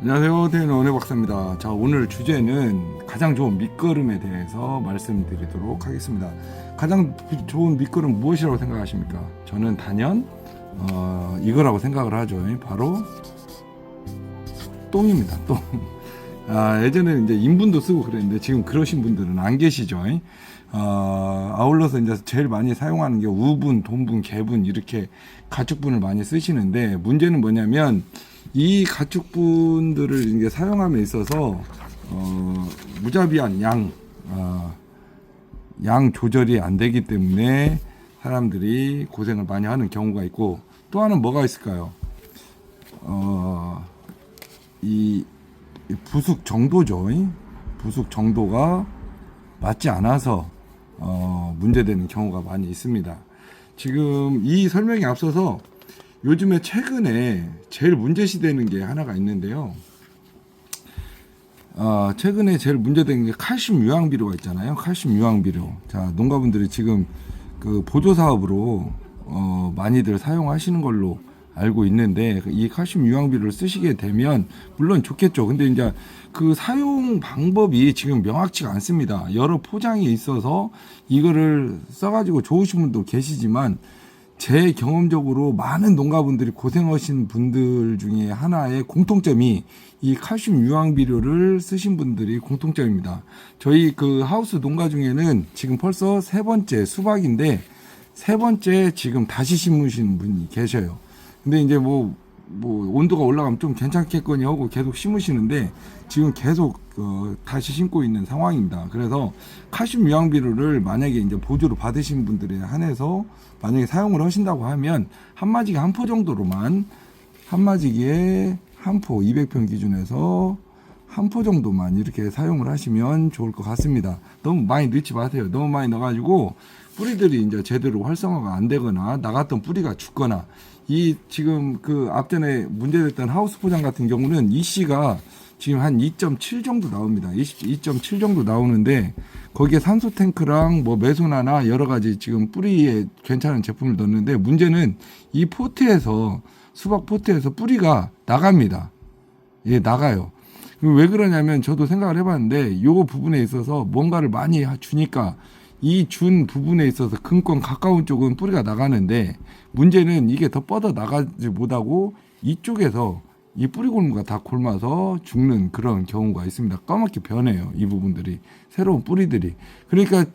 안녕하세요. 대인 원해 박사입니다. 자, 오늘 주제는 가장 좋은 밑거름에 대해서 말씀드리도록 하겠습니다. 가장 좋은 밑거름 무엇이라고 생각하십니까? 저는 단연 이거라고 생각을 하죠. 바로 똥입니다. 똥. 예전에는 이제 인분도 쓰고 그랬는데 지금 그러신 분들은 안 계시죠. 아울러서 이제 제일 많이 사용하는 게 우분, 돈분, 개분 이렇게 가축분을 많이 쓰시는데 문제는 뭐냐면 이 가축분들을 이제 사용함에 있어서 무자비한 양 조절이 안 되기 때문에 사람들이 고생을 많이 하는 경우가 있고, 또 하나는 뭐가 있을까요? 이 부숙 정도죠. 부숙 정도가 맞지 않아서 문제되는 경우가 많이 있습니다. 지금 이 설명에 앞서서 요즘에 최근에 제일 문제시되는 게 하나가 있는데요. 최근에 제일 문제되는 게 칼슘 유황비료가 있잖아요. 칼슘 유황비료. 자, 농가분들이 지금 그 보조 사업으로 많이들 사용하시는 걸로 알고 있는데, 이 칼슘 유황비료를 쓰시게 되면 물론 좋겠죠. 근데 이제 그 사용 방법이 지금 명확치가 않습니다. 여러 포장이 있어서 이거를 써가지고 좋으신 분도 계시지만, 제 경험적으로 많은 농가분들이 고생하신 분들 중에 하나의 공통점이 이 칼슘 유황비료를 쓰신 분들이 공통점입니다. 저희 그 하우스 농가 중에는 지금 벌써 세 번째 수박인데 세 번째 지금 다시 심으신 분이 계셔요. 근데 이제 뭐 온도가 올라가면 좀 괜찮겠거니 하고 계속 심으시는데 지금 계속 다시 심고 있는 상황입니다. 그래서 칼슘 유황비료를 만약에 이제 보조로 받으신 분들에 한해서 만약에 사용을 하신다고 하면 한 마지기 한 포 정도로만, 한 마지기에 한 포 200평 기준에서 한 포 정도만 이렇게 사용을 하시면 좋을 것 같습니다. 너무 많이 넣지 마세요. 너무 많이 넣어가지고 뿌리들이 이제 제대로 활성화가 안 되거나 나갔던 뿌리가 죽거나, 이 지금 그 앞전에 문제됐던 하우스 포장 같은 경우는 EC가 지금 한 2.7 정도 나옵니다. 2.7 정도 나오는데 거기에 산소 탱크랑 뭐 메소나나 여러 가지 지금 뿌리에 괜찮은 제품을 넣었는데 문제는 이 포트에서, 수박 포트에서 뿌리가 나갑니다. 예, 나가요. 왜 그러냐면 저도 생각을 해봤는데 요 부분에 있어서 뭔가를 많이 주니까 이 준 부분에 있어서 근권 가까운 쪽은 뿌리가 나가는데, 문제는 이게 더 뻗어 나가지 못하고 이쪽에서 이 뿌리골무가 다 곪아서 죽는 그런 경우가 있습니다. 까맣게 변해요, 이 부분들이. 새로운 뿌리들이. 그러니까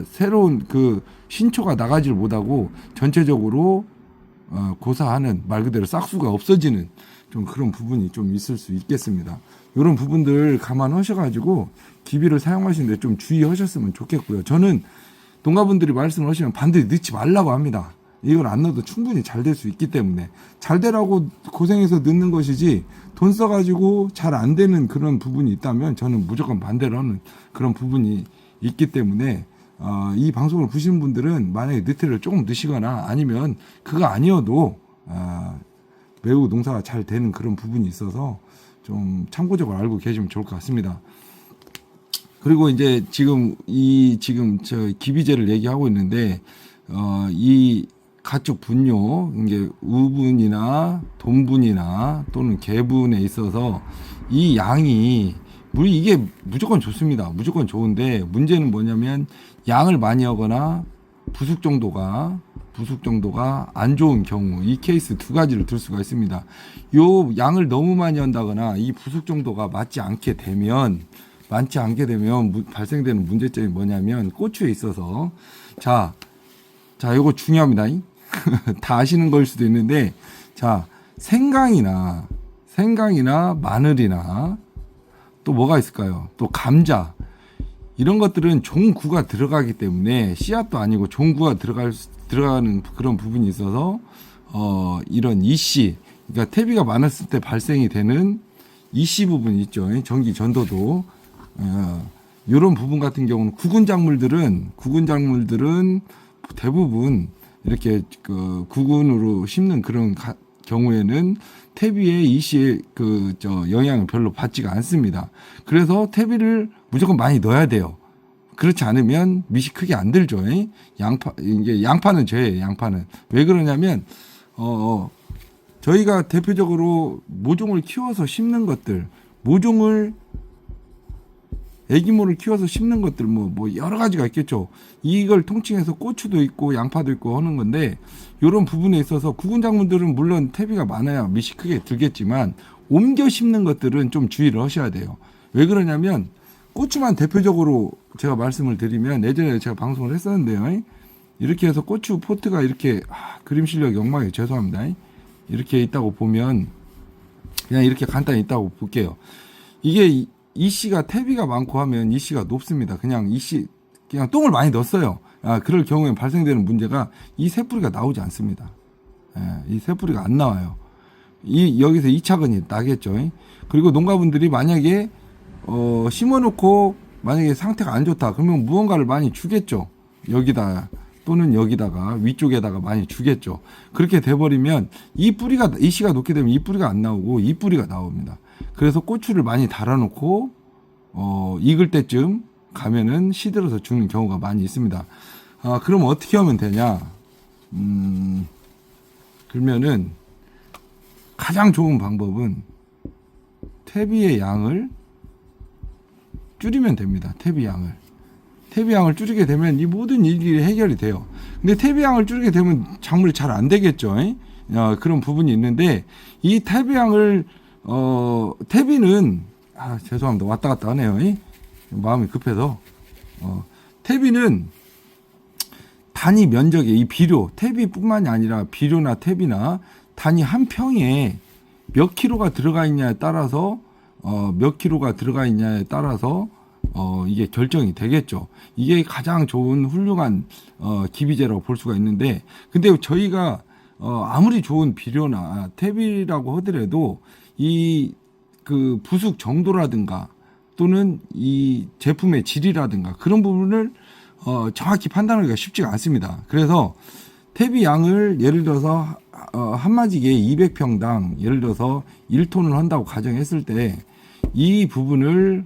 새로운 그 신초가 나가지를 못하고 전체적으로 고사하는, 말 그대로 싹수가 없어지는 좀 그런 부분이 좀 있을 수 있겠습니다. 이런 부분들 감안하셔가지고 기비를 사용하시는데 좀 주의하셨으면 좋겠고요. 저는 농가분들이 말씀을 하시면 반드시 넣지 말라고 합니다. 이걸 안 넣어도 충분히 잘 될 수 있기 때문에, 잘 되라고 고생해서 넣는 것이지 돈 써가지고 잘 안 되는 그런 부분이 있다면 저는 무조건 반대로 하는 그런 부분이 있기 때문에 이 방송을 보시는 분들은 만약에 넣기를 조금 넣으시거나 아니면 그거 아니어도 매우 농사가 잘 되는 그런 부분이 있어서 좀 참고적으로 알고 계시면 좋을 것 같습니다. 그리고 이제 지금 저 기비제를 얘기하고 있는데 이 가축 분뇨, 이게 우분이나 돈분이나 또는 개분에 있어서 이 양이 이게 무조건 좋습니다. 무조건 좋은데 문제는 뭐냐면 양을 많이 하거나 부숙 정도가 안 좋은 경우, 이 케이스 두 가지를 들 수가 있습니다. 요 양을 너무 많이 한다거나 이 부숙 정도가 맞지 않게 되면 발생되는 문제점이 뭐냐면 고추에 있어서, 자 요거 중요합니다. 다 아시는 걸 수도 있는데, 자, 생강이나 마늘이나 또 뭐가 있을까요? 또 감자, 이런 것들은 종구가 들어가기 때문에 씨앗도 아니고 종구가 들어가는 그런 부분이 있어서 이런 이씨, 그러니까 퇴비가 많았을 때 발생이 되는 이씨 부분이 있죠. 전기 전도도 이런 부분 같은 경우는 구근 작물들은 대부분 이렇게 그 구근으로 심는 그런 경우에는 퇴비의 이씨의 영향을 별로 받지가 않습니다. 그래서 퇴비를 무조건 많이 넣어야 돼요. 그렇지 않으면 밑이 크게 안 들죠. 양파는 죄예요. 양파는 왜 그러냐면 저희가 대표적으로 모종을 키워서 심는 것들, 애기모를 키워서 심는 것들 뭐 여러 가지가 있겠죠. 이걸 통칭해서 고추도 있고 양파도 있고 하는 건데, 이런 부분에 있어서 구근작물들은 물론 퇴비가 많아야 밑이 크게 들겠지만 옮겨 심는 것들은 좀 주의를 하셔야 돼요. 왜 그러냐면 고추만 대표적으로 제가 말씀을 드리면, 예전에 제가 방송을 했었는데요. 이렇게 해서 고추 포트가 이렇게 그림 실력이 엉망이에요. 죄송합니다. 이렇게 있다고 보면 그냥 이렇게 간단히 있다고 볼게요. 이게 이씨가 퇴비가 많고 하면 이씨가 높습니다. 그냥 그냥 똥을 많이 넣었어요. 그럴 경우에 발생되는 문제가 이 새뿌리가 나오지 않습니다. 이 새뿌리가 안 나와요. 여기서 2차근이 나겠죠. 그리고 농가분들이 만약에 심어놓고 만약에 상태가 안 좋다 그러면 무언가를 많이 주겠죠. 여기다 또는 여기다가 위쪽에다가 많이 주겠죠. 그렇게 돼버리면 이씨가 높게 되면 이 뿌리가 안 나오고 이 뿌리가 나옵니다. 그래서 고추를 많이 달아놓고 익을 때쯤 가면은 시들어서 죽는 경우가 많이 있습니다. 그럼 어떻게 하면 되냐? 그러면은 가장 좋은 방법은 퇴비의 양을 줄이면 됩니다. 퇴비양을 줄이게 되면 이 모든 일이 해결이 돼요. 근데 퇴비양을 줄이게 되면 작물이 잘 안 되겠죠. 그런 부분이 있는데, 이 퇴비양을 퇴비는 죄송합니다. 왔다 갔다 하네요. 마음이 급해서. 퇴비는 단위 면적에 이 비료, 퇴비뿐만이 아니라 비료나 퇴비나 단위 한 평에 몇 킬로가 들어가 있냐에 따라서 이게 결정이 되겠죠. 이게 가장 좋은 훌륭한 기비제라고 볼 수가 있는데, 근데 저희가 아무리 좋은 비료나 퇴비라고 하더라도 그 부숙 정도라든가 또는 이 제품의 질이라든가 그런 부분을 정확히 판단하기가 쉽지가 않습니다. 그래서 퇴비 양을 예를 들어서 한마디에 200평당 예를 들어서 1톤을 한다고 가정했을 때 이 부분을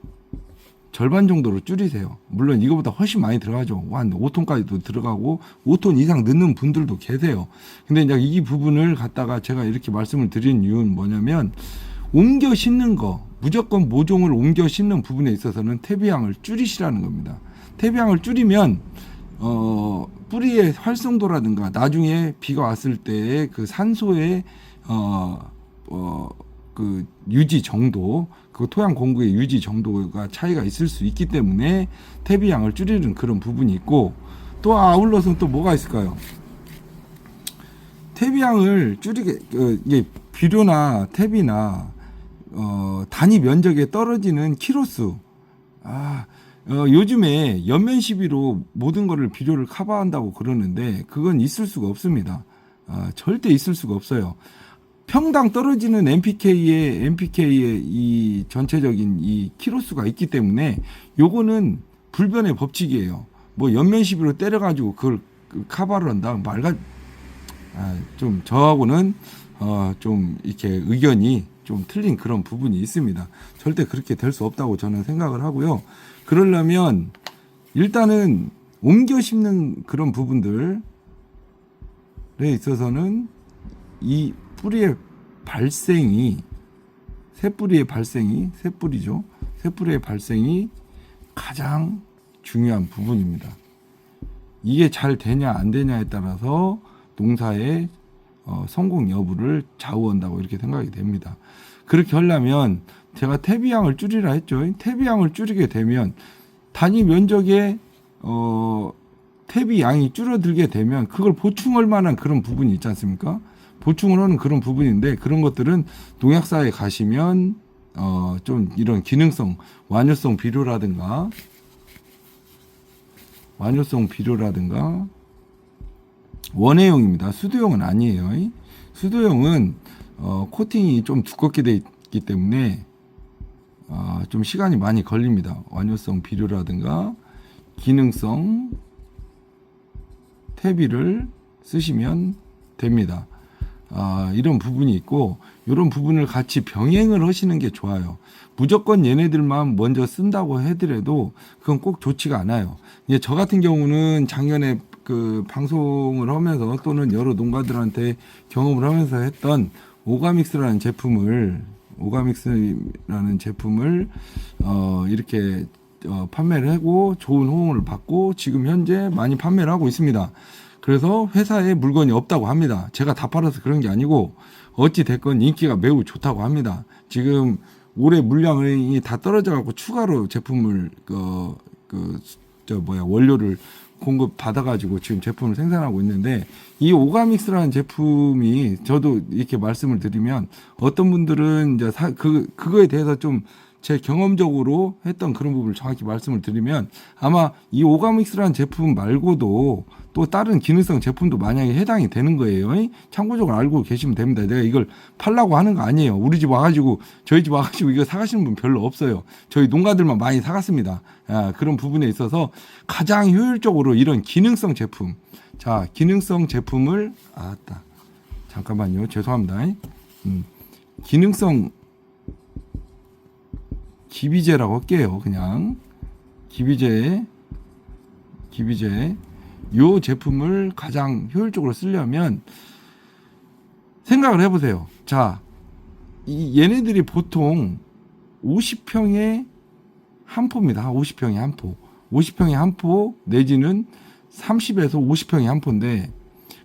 절반 정도로 줄이세요. 물론 이거보다 훨씬 많이 들어가죠. 한 5톤까지도 들어가고 5톤 이상 넣는 분들도 계세요. 근데 이제 이 부분을 갖다가 제가 이렇게 말씀을 드린 이유는 뭐냐면, 옮겨 심는 거, 무조건 모종을 옮겨 심는 부분에 있어서는 퇴비양을 줄이시라는 겁니다. 퇴비양을 줄이면 뿌리의 활성도라든가 나중에 비가 왔을 때의 그 산소의 그 유지 정도, 그 토양 공급의 유지 정도가 차이가 있을 수 있기 때문에 퇴비양을 줄이는 그런 부분이 있고, 또 아울러서 또 뭐가 있을까요? 퇴비양을 줄이게 이게 비료나 퇴비나 단위 면적에 떨어지는 키로수. 요즘에 연면 시비로 모든 거를 비료를 커버한다고 그러는데 그건 있을 수가 없습니다. 절대 있을 수가 없어요. 평당 떨어지는 NPK의 이 전체적인 이 키로수가 있기 때문에 요거는 불변의 법칙이에요. 뭐 연면 시비로 때려가지고 그걸 커버를 한다 말가. 좀 저하고는 좀 이렇게 의견이 좀 틀린 그런 부분이 있습니다. 절대 그렇게 될 수 없다고 저는 생각을 하고요. 그러려면 일단은 옮겨 심는 그런 부분들에 있어서는 이 뿌리의 발생이, 새뿌리의 발생이 가장 중요한 부분입니다. 이게 잘 되냐 안 되냐에 따라서 농사의 성공 여부를 좌우한다고 이렇게 생각이 됩니다. 그렇게 하려면 제가 퇴비양을 줄이라 했죠. 퇴비양을 줄이게 되면 단위 면적의 퇴비양이 줄어들게 되면 그걸 보충할 만한 그런 부분이 있지 않습니까? 보충을 하는 그런 부분인데, 그런 것들은 농약사에 가시면 좀 이런 기능성 완효성 비료라든가 원해용입니다. 수도용은 아니에요. 수도용은 코팅이 좀 두껍게 되어 있기 때문에 좀 시간이 많이 걸립니다. 완효성 비료라든가 기능성 퇴비를 쓰시면 됩니다. 이런 부분이 있고, 이런 부분을 같이 병행을 하시는 게 좋아요. 무조건 얘네들만 먼저 쓴다고 하더라도 그건 꼭 좋지가 않아요. 이제 저 같은 경우는 작년에 그 방송을 하면서 또는 여러 농가들한테 경험을 하면서 했던 오가믹스라는 제품을 이렇게 판매를 하고 좋은 호응을 받고 지금 현재 많이 판매를 하고 있습니다. 그래서 회사에 물건이 없다고 합니다. 제가 다 팔아서 그런 게 아니고 어찌 됐건 인기가 매우 좋다고 합니다. 지금 올해 물량이 다 떨어져 갖고 추가로 제품을 원료를 공급 받아가지고 지금 제품을 생산하고 있는데, 이 오가믹스라는 제품이 저도 이렇게 말씀을 드리면 어떤 분들은 이제 그거에 대해서 좀 제 경험적으로 했던 그런 부분을 정확히 말씀을 드리면, 아마 이 오가믹스라는 제품 말고도 또 다른 기능성 제품도 만약에 해당이 되는 거예요. 참고적으로 알고 계시면 됩니다. 내가 이걸 팔라고 하는 거 아니에요. 우리 집 와가지고, 저희 집 와가지고 이거 사가시는 분 별로 없어요. 저희 농가들만 많이 사갔습니다. 그런 부분에 있어서 가장 효율적으로 이런 기능성 제품, 자, 기능성 제품을 잠깐만요. 죄송합니다. 기능성 기비제라고 할게요. 그냥 기비제 요 제품을 가장 효율적으로 쓰려면 생각을 해보세요. 자, 얘네들이 보통 50평에 한 포입니다. 50평에 한 포. 50평에 한 포 내지는 30에서 50평에 한 포인데,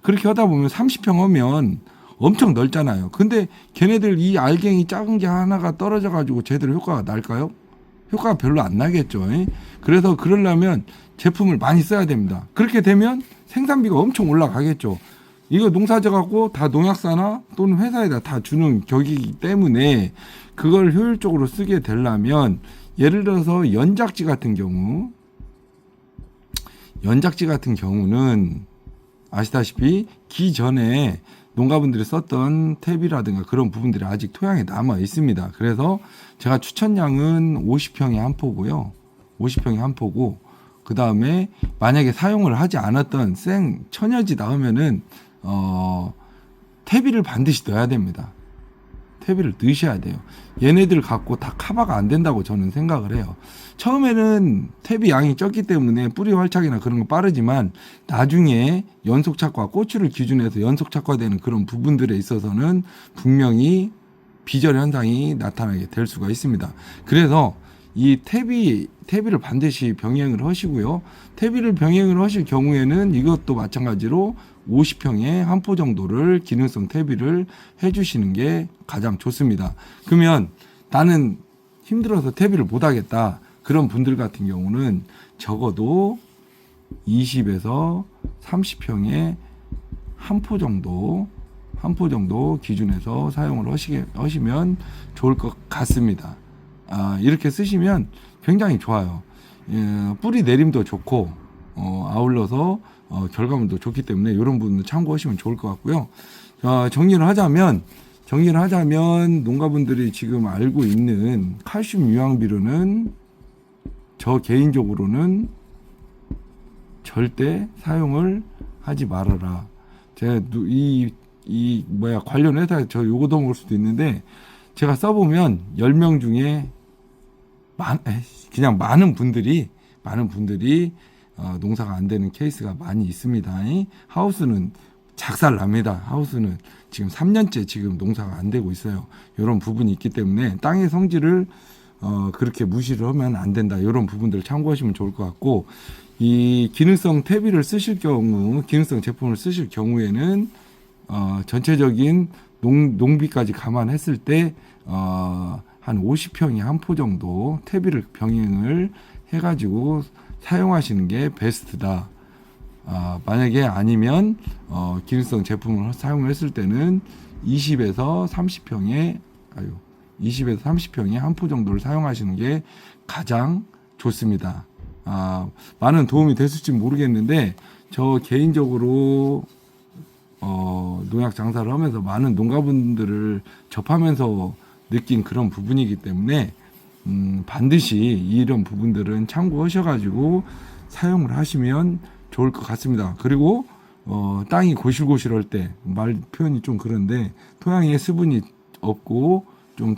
그렇게 하다 보면 30평 하면 엄청 넓잖아요. 근데 걔네들 이 알갱이 작은 게 하나가 떨어져 가지고 제대로 효과가 날까요? 효과가 별로 안 나겠죠. 그래서 그러려면 제품을 많이 써야 됩니다. 그렇게 되면 생산비가 엄청 올라가겠죠. 이거 농사져 갖고 다 농약사나 또는 회사에다 다 주는 격이기 때문에 그걸 효율적으로 쓰게 되려면, 예를 들어서 연작지 같은 경우는 아시다시피 기전에 농가분들이 썼던 탭이라든가 그런 부분들이 아직 토양에 남아 있습니다. 그래서 제가 추천량은 50평에 한 포고요. 50평에 한 포고, 그 다음에 만약에 사용을 하지 않았던 생 천여지 나오면은 퇴비를 반드시 넣어야 됩니다. 퇴비를 넣으셔야 돼요. 얘네들 갖고 다 커버가 안 된다고 저는 생각을 해요. 처음에는 퇴비 양이 적기 때문에 뿌리 활착이나 그런 거 빠르지만, 나중에 연속 착화, 고추를 기준해서 연속 착화되는 그런 부분들에 있어서는 분명히 비절 현상이 나타나게 될 수가 있습니다. 그래서 이 퇴비를 반드시 병행을 하시고요. 퇴비를 병행을 하실 경우에는 이것도 마찬가지로 50평에 한 포 정도를 기능성 퇴비를 해주시는 게 가장 좋습니다. 그러면 나는 힘들어서 퇴비를 못 하겠다, 그런 분들 같은 경우는 적어도 20에서 30평에 한 포 정도 기준에서 사용을 하시면 좋을 것 같습니다. 이렇게 쓰시면 굉장히 좋아요. 뿌리 내림도 좋고, 아울러서 결과물도 좋기 때문에 이런 부분도 참고하시면 좋을 것 같고요. 정리를 하자면 농가분들이 지금 알고 있는 칼슘 유황비료는 저 개인적으로는 절대 사용을 하지 말아라. 제가 관련 회사에 저 요거도 먹을 수도 있는데, 제가 써보면 10명 중에 그냥 많은 분들이 농사가 안 되는 케이스가 많이 있습니다. 하우스는 작살 납니다. 하우스는 지금 3년째 지금 농사가 안 되고 있어요. 이런 부분이 있기 때문에 땅의 성질을 그렇게 무시를 하면 안 된다. 이런 부분들을 참고하시면 좋을 것 같고, 이 기능성 퇴비를 쓰실 경우, 기능성 제품을 쓰실 경우에는 전체적인 농비까지 감안했을 때 한 50평에 한 포 정도 퇴비를 병행을 해가지고 사용하시는 게 베스트다. 만약에 아니면 기능성 제품을 사용을 했을 때는 20에서 30평에 한 포 정도를 사용하시는 게 가장 좋습니다. 많은 도움이 됐을지 모르겠는데, 저 개인적으로 농약 장사를 하면서 많은 농가분들을 접하면서 느낀 그런 부분이기 때문에 반드시 이런 부분들은 참고하셔가지고 사용을 하시면 좋을 것 같습니다. 그리고 땅이 고실고실할 때, 말 표현이 좀 그런데, 토양에 수분이 없고 좀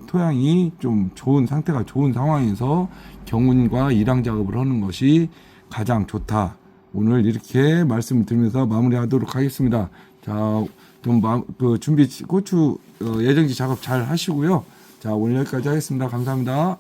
토양이 좀 좋은 상태가 좋은 상황에서 경운과 일항 작업을 하는 것이 가장 좋다. 오늘 이렇게 말씀을 드리면서 마무리하도록 하겠습니다. 자, 좀 그 준비 고추 예정지 작업 잘 하시고요. 자, 오늘 여기까지 하겠습니다. 감사합니다.